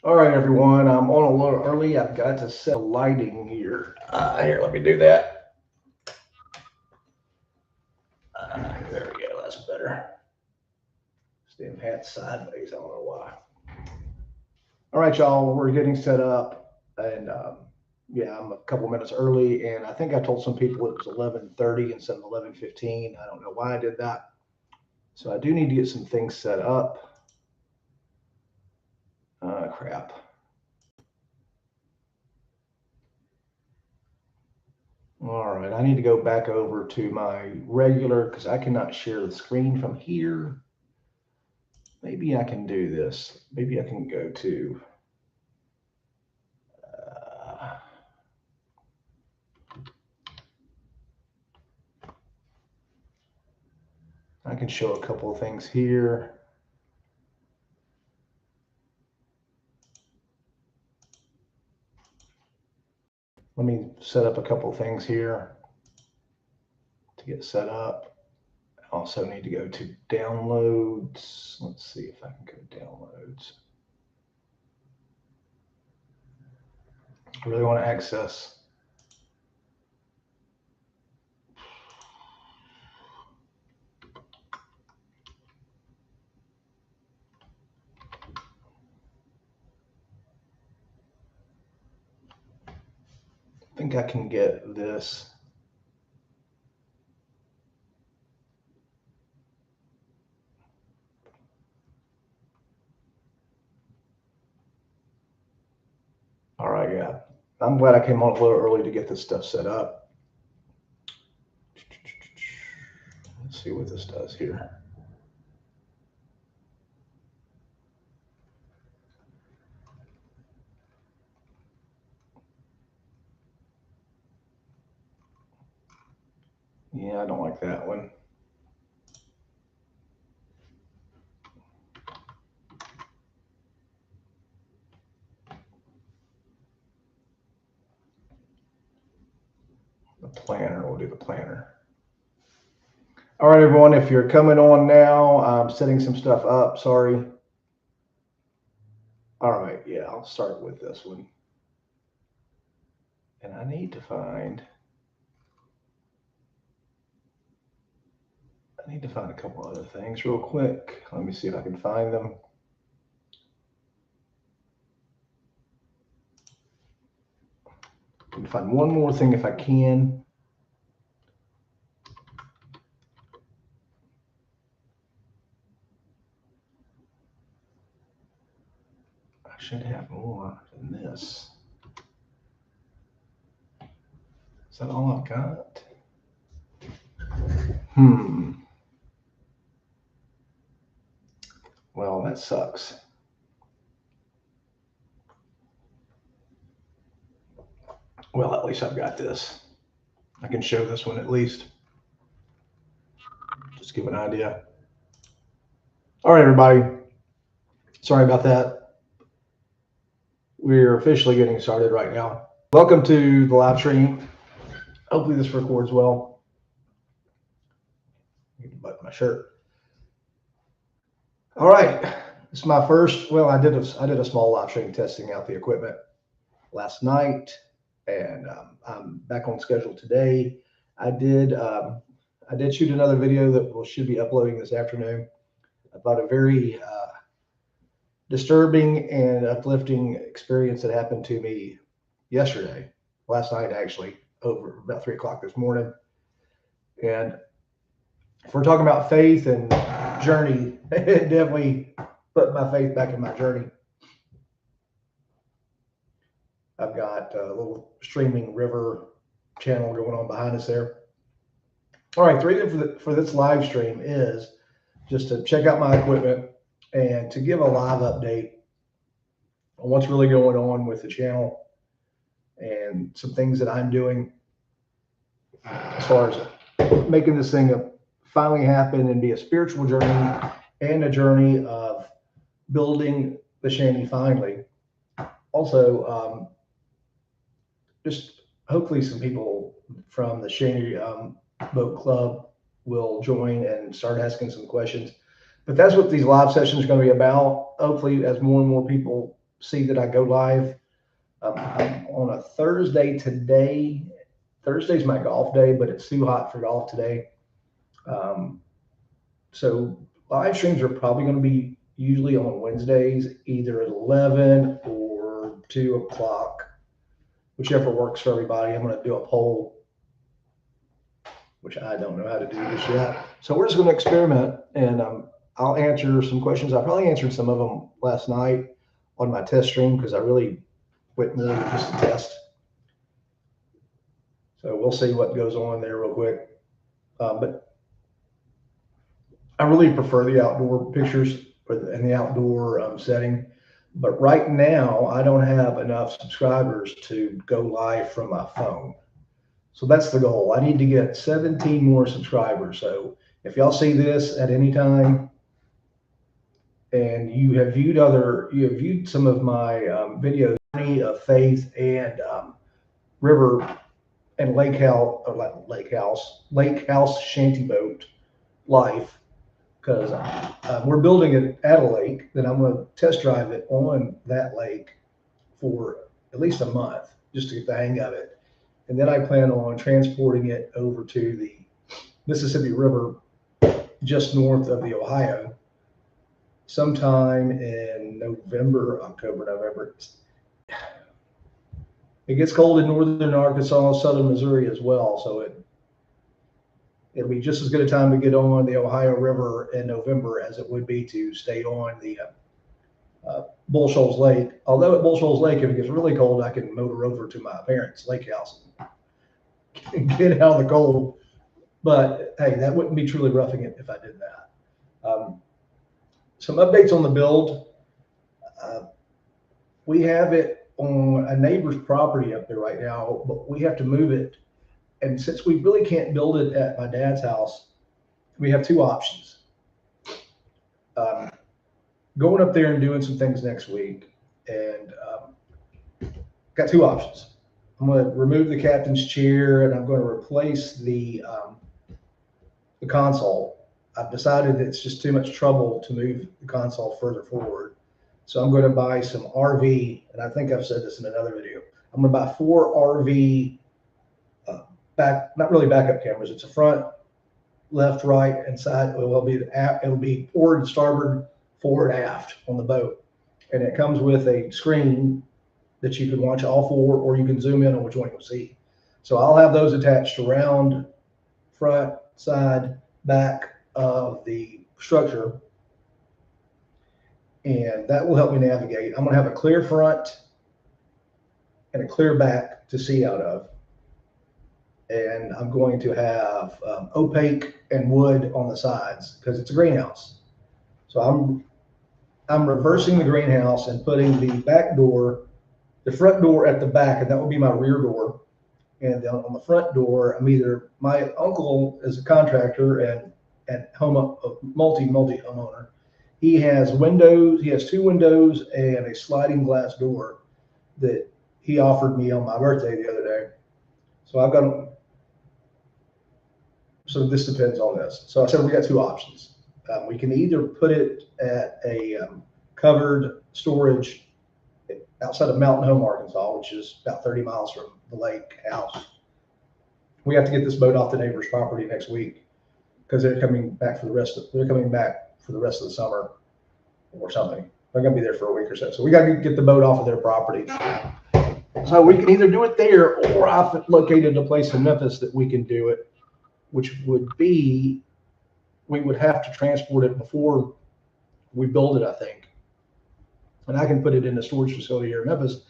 All right, everyone, I'm on a little early. I've got to set the lighting here. Here, let me do that. There we go, that's better. Stand hat sideways, I don't know why. All right, y'all, we're getting set up. And yeah, I'm a couple minutes early. And I think I told some people it was 11:30 instead of 11:15. I don't know why I did that. So I do need to get some things set up. Crap. All right, I need to go back over to my regular because I cannot share the screen from here. Maybe I can do this. Maybe I can go to I can show a couple of things here. Let me set up a couple of things here to get set up. I also need to go to downloads. Let's see if I can go to downloads. I really want to access. I think I can get this. All right, yeah. I'm glad I came on a little early to get this stuff set up. Let's see what this does here. Yeah, I don't like that one. The planner, we'll do the planner. All right, everyone, if you're coming on now, I'm setting some stuff up. Sorry. All right, yeah, I'll start with this one. And I need to find a couple other things real quick. Let me see if I can find them. I can find one more thing if I can. I should have more than this. Is that all I've got? Well, that sucks. Well, at least I've got this. I can show this one at least. Just give an idea. All right, everybody. Sorry about that. We're officially getting started right now. Welcome to the live stream. Hopefully this records well. I need to button my shirt. All right. This is my first. Well, I did a small live stream testing out the equipment last night, and I'm back on schedule today. I did shoot another video that should be uploading this afternoon about a very disturbing and uplifting experience that happened to me last night actually, over about 3 o'clock this morning. And if we're talking about faith and journey, it definitely put my faith back in my journey. I've got a little streaming river channel going on behind us there. All right, the reason for this live stream is just to check out my equipment and to give a live update on what's really going on with the channel and some things that I'm doing as far as making this thing finally happen and be a spiritual journey and a journey of building the shanty finally. Also, just hopefully some people from the shanty boat club will join and start asking some questions. But that's what these live sessions are going to be about. Hopefully, as more and more people see that I go live. I'm on a Thursday today. Thursday's my golf day, but it's too hot for golf today. So live streams are probably going to be usually on Wednesdays, either at 11 or 2 o'clock, whichever works for everybody. I'm going to do a poll, which I don't know how to do this yet. So we're just going to experiment, and I'll answer some questions. I probably answered some of them last night on my test stream because I really went more than just a test. So we'll see what goes on there real quick. But I really prefer the outdoor pictures and the outdoor setting. But right now, I don't have enough subscribers to go live from my phone. So that's the goal. I need to get 17 more subscribers. So if y'all see this at any time and you have viewed some of my videos of faith and river and lake house shanty boat life, because we're building it at a lake, then I'm going to test drive it on that lake for at least a month just to get the hang of it. And then I plan on transporting it over to the Mississippi River just north of the Ohio sometime in October, November. It gets cold in northern Arkansas, southern Missouri as well, so it'll be just as good a time to get on the Ohio River in November as it would be to stay on the Bull Shoals Lake. Although at Bull Shoals Lake, if it gets really cold, I can motor over to my parents' lake house and get out of the cold. But hey, that wouldn't be truly roughing it if I did that. Some updates on the build. We have it on a neighbor's property up there right now, but we have to move it. And since we really can't build it at my dad's house, we have two options. Going up there and doing some things next week, and got two options. I'm going to remove the captain's chair, and I'm going to replace the console. I've decided that it's just too much trouble to move the console further forward. So I'm going to buy some RV, and I think I've said this in another video. I'm going to buy 4 RV not really backup cameras. It's a front, left, right, and side. It'll be forward and starboard, forward, aft on the boat, and it comes with a screen that you can watch all 4, or you can zoom in on which one you'll see. So I'll have those attached around front, side, back of the structure, and that will help me navigate. I'm going to have a clear front and a clear back to see out of. And I'm going to have opaque and wood on the sides because it's a greenhouse. So I'm reversing the greenhouse and putting the back door, the front door at the back, and that will be my rear door. And then on the front door, my uncle is a contractor and multi homeowner. He has windows. He has 2 windows and a sliding glass door that he offered me on my birthday the other day. So so this depends on this. So I said we got 2 options. We can either put it at a covered storage outside of Mountain Home, Arkansas, which is about 30 miles from the lake house. We have to get this boat off the neighbor's property next week because they're coming back for the rest of the summer or something. They're going to be there for a week or so. So we got to get the boat off of their property. So we can either do it there, or I've located a place in Memphis that we can do it, which would be, we would have to transport it before we build it, I think. And I can put it in a storage facility here in Memphis.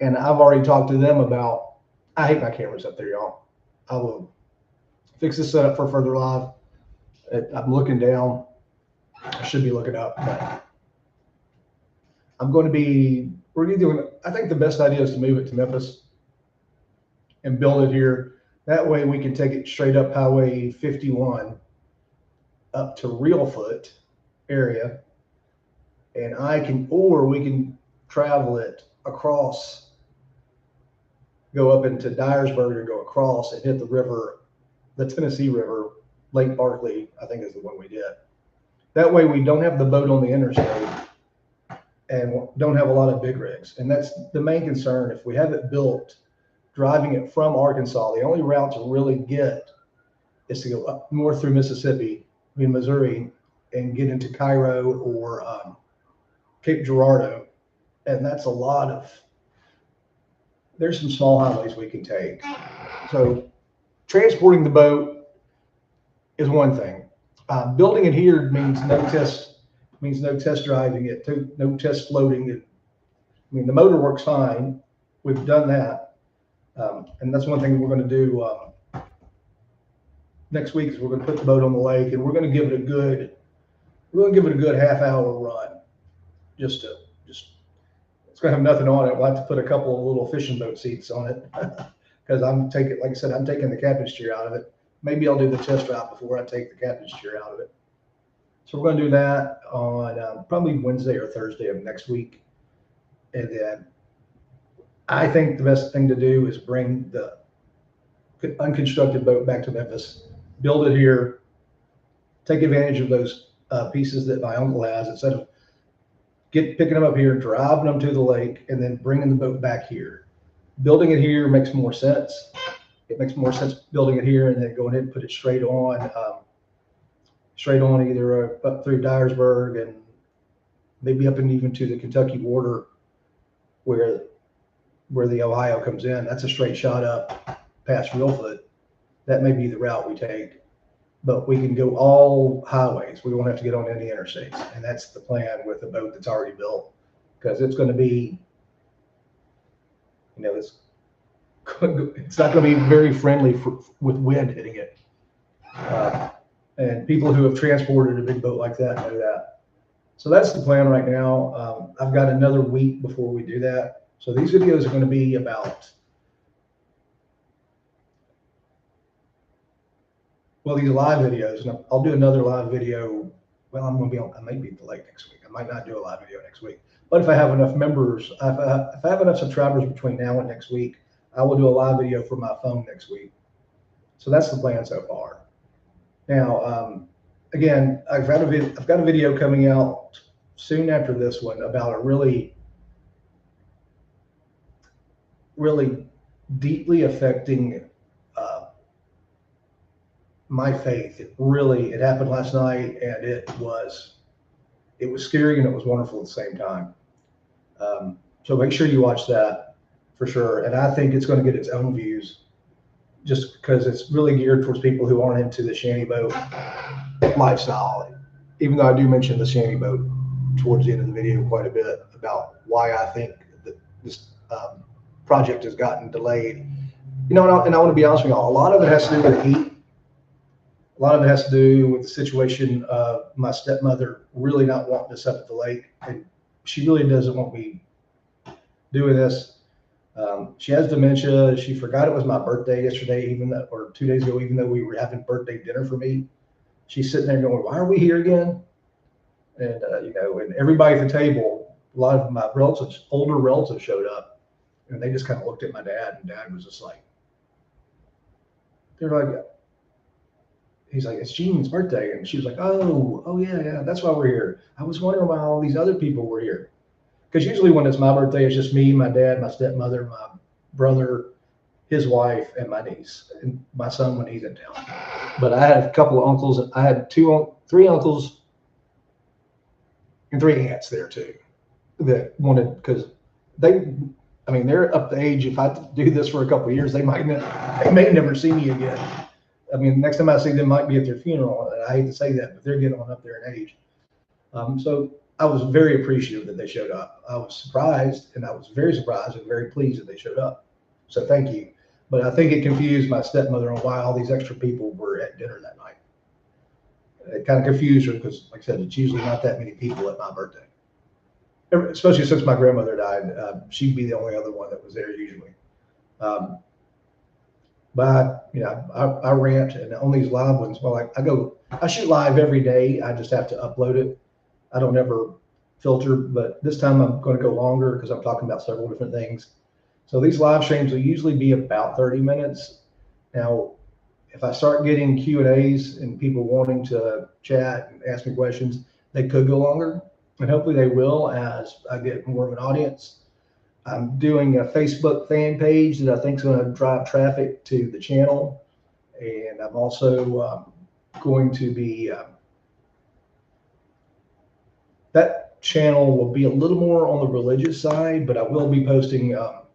And I've already talked to them about, I hate my cameras up there, y'all. I will fix this setup for further live. I'm looking down. I should be looking up. But I think the best idea is to move it to Memphis and build it here. That way we can take it straight up Highway 51 up to Reelfoot area, and we can travel it across, go up into Dyersburg and go across and hit the river, the Tennessee River, Lake Barkley, I think is the one we did. That way we don't have the boat on the interstate, and don't have a lot of big rigs. And that's the main concern. If we have it built, driving it from Arkansas, the only route to really get is to go up north through Mississippi, Missouri, and get into Cairo or Cape Girardeau. And that's a lot of, there's some small highways we can take. So transporting the boat is one thing. Building it here means no test driving it, no test floating it. I mean, the motor works fine. We've done that. And that's one thing we're going to do next week is we're going to put the boat on the lake, and we're going to give it a good half-hour run. It's going to have nothing on it. We'll have to put a couple of little fishing boat seats on it because like I said, I'm taking the captain's chair out of it. Maybe I'll do the test drive before I take the captain's chair out of it. So we're going to do that on probably Wednesday or Thursday of next week. And then I think the best thing to do is bring the unconstructed boat back to Memphis, build it here, take advantage of those pieces that my uncle has instead of picking them up here, driving them to the lake, and then bringing the boat back here. Building it here makes more sense. It makes more sense building it here and then going in and put it straight on either up through Dyersburg and maybe up and even to the Kentucky border where the Ohio comes in. That's a straight shot up past Reelfoot. That may be the route we take, but we can go all highways. We won't have to get on any interstates. And that's the plan with the boat that's already built, because it's going to be, it's not going to be very friendly with wind hitting it. And people who have transported a big boat like that know that. So that's the plan right now. I've got another week before we do that. So these videos are going to be about, these live videos, and I'll do another live video. Well, I may be delayed next week. I might not do a live video next week. But if I have enough members, if I have enough subscribers between now and next week, I will do a live video from my phone next week. So that's the plan so far. Now, again, I've got a video coming out soon after this one about a really, really deeply affecting my faith. It happened last night, and it was scary and it was wonderful at the same time. So make sure you watch that for sure. And I think it's going to get its own views just because it's really geared towards people who aren't into the shanty boat lifestyle. Even though I do mention the shanty boat towards the end of the video quite a bit about why I think that this project has gotten delayed. And I want to be honest with y'all, a lot of it has to do with the heat. A lot of it has to do with the situation of my stepmother really not wanting us up at the lake. And she really doesn't want me doing this. She has dementia. She forgot it was my birthday yesterday, or 2 days ago, even though we were having birthday dinner for me. She's sitting there going, why are we here again? And, and everybody at the table, a lot of my older relatives showed up, and they just kind of looked at my dad, and Dad was just like, he's like, it's Jean's birthday. And she was like, oh yeah, that's why we're here. I was wondering why all these other people were here. Because usually when it's my birthday, it's just me, my dad, my stepmother, my brother, his wife, and my niece, and my son when he's in town. But I had a couple of uncles. I had three uncles and 3 aunts there too that wanted, because they're up to age. If I do this for a couple of years, they may never see me again. I mean, next time I see them might be at their funeral. And I hate to say that, but they're getting on up there in age. So I was very appreciative that they showed up. I was surprised, and I was very surprised and very pleased that they showed up. So thank you. But I think it confused my stepmother on why all these extra people were at dinner that night. It kind of confused her because, like I said, it's usually not that many people at my birthday. Especially since my grandmother died, she'd be the only other one that was there usually. But I rant, and on these live ones, I shoot live every day. I just have to upload it. I don't ever filter, but this time I'm going to go longer because I'm talking about several different things. So these live streams will usually be about 30 minutes. Now, if I start getting Q&As and people wanting to chat and ask me questions, they could go longer. and hopefully they will as I get more of an audience. I'm doing a Facebook fan page that I think is going to drive traffic to the channel, and I'm also going to be that channel will be a little more on the religious side, but I will be posting. I'll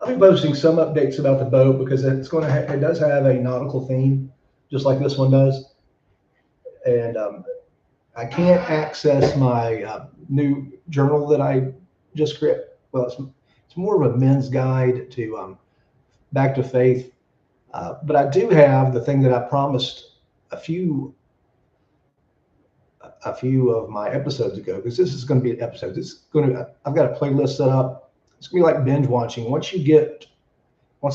be posting some updates about the boat because it's going to. It does have a nautical theme, just like this one does, and I can't access my new journal that I just created. Well, it's more of a men's guide to back to faith, but I do have the thing that I promised a few of my episodes ago, because this is going to be an episode. I've got a playlist set up. It's going to be like binge watching. Once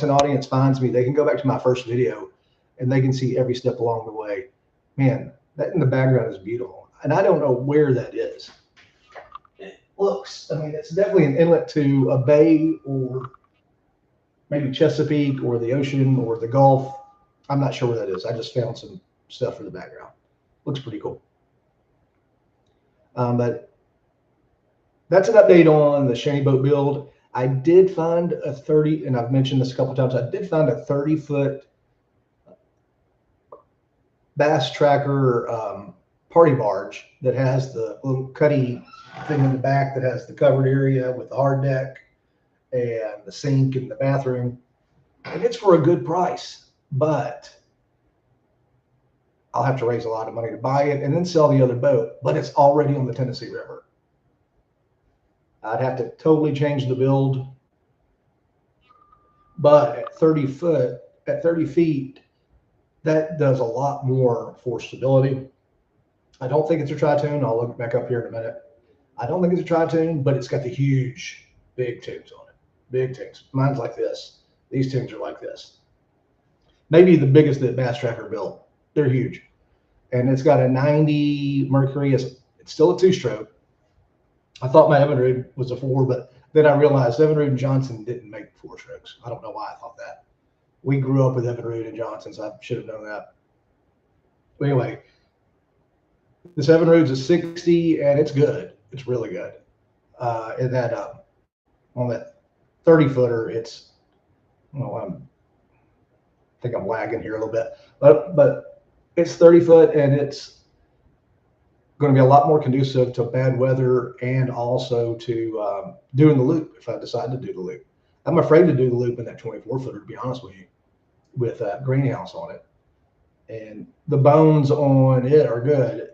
an audience finds me, they can go back to my first video and they can see every step along the way. Man, that in the background is beautiful. And I don't know where that is. It looks, it's definitely an inlet to a bay or maybe Chesapeake or the ocean or the Gulf. I'm not sure where that is. I just found some stuff for the background. Looks pretty cool. But that's an update on the shanty boat build. I did find a 30, and I've mentioned this a couple of times, I did find a 30-foot bass tracker party barge that has the little cuddy thing in the back that has the covered area with the hard deck and the sink in the bathroom. And it's for a good price, but I'll have to raise a lot of money to buy it and then sell the other boat, but it's already on the Tennessee River. I'd have to totally change the build, but at 30 feet, that does a lot more for stability. I don't think it's a tri-tune. I'll look back up here in a minute. I don't think it's a tri-tune, but it's got the huge, big tunes on it. Big tunes. Mine's like this. These tunes are like this. Maybe the biggest that Bass Tracker built. They're huge. And it's got a 90 Mercury. It's still a 2-stroke. I thought my Evinrude was a 4, but then I realized Evinrude and Johnson didn't make 4-strokes. I don't know why I thought that. We grew up with Evinrude and Johnson, so I should have known that. But anyway, this Evinrude's a 60, and it's good. It's really good. And that on that 30-footer, it's, I think I'm lagging here a little bit, but it's 30 foot, and it's going to be a lot more conducive to bad weather and also to doing the loop if I decide to do the loop. I'm afraid to do the loop in that 24-footer, to be honest with you, with that greenhouse on it. And the bones on it are good.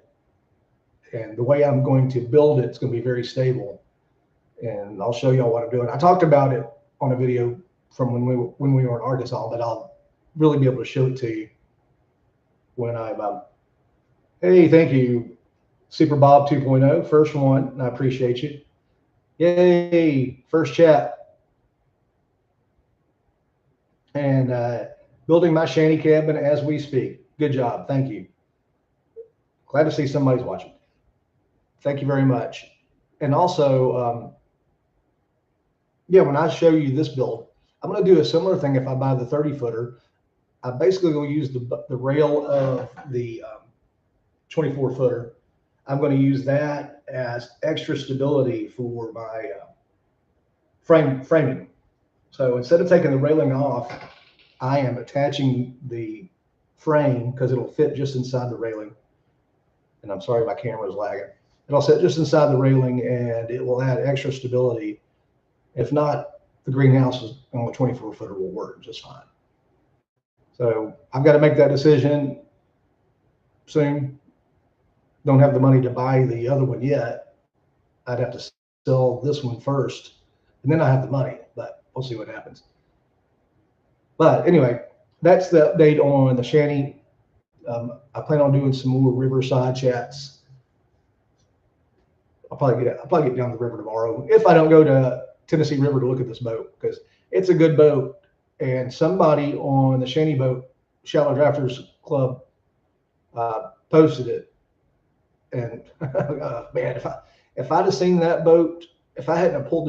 And the way I'm going to build it, it's going to be very stable. And I'll show y'all what I'm doing. I talked about it on a video from when we were in Arkansas, but I'll really be able to show it to you when I'm, hey, thank you. Super Bob 2.0, first one. I appreciate you. Yay, first chat. And building my shanty cabin as we speak. Good job. Thank you. Glad to see somebody's watching. Thank you very much. And also, when I show you this build, I'm going to do a similar thing if I buy the 30-footer. I basically will use the rail of the 24-footer. I'm going to use that as extra stability for my framing. So instead of taking the railing off, I am attaching the frame because it'll fit just inside the railing. And I'm sorry, my camera is lagging. It'll sit just inside the railing and it will add extra stability. If not, the greenhouse on the 24-footer will work just fine. So I've got to make that decision soon. Don't have the money to buy the other one yet. I'd have to sell this one first, and then I have the money, but we'll see what happens. But anyway, that's the update on the shanty. I plan on doing some more riverside chats. I'll probably get down the river tomorrow if I don't go to Tennessee River to look at this boat, because it's a good boat. And somebody on the Shanty Boat Shallow Drafters Club posted it. And man, if I'd have seen that boat, if I hadn't pulled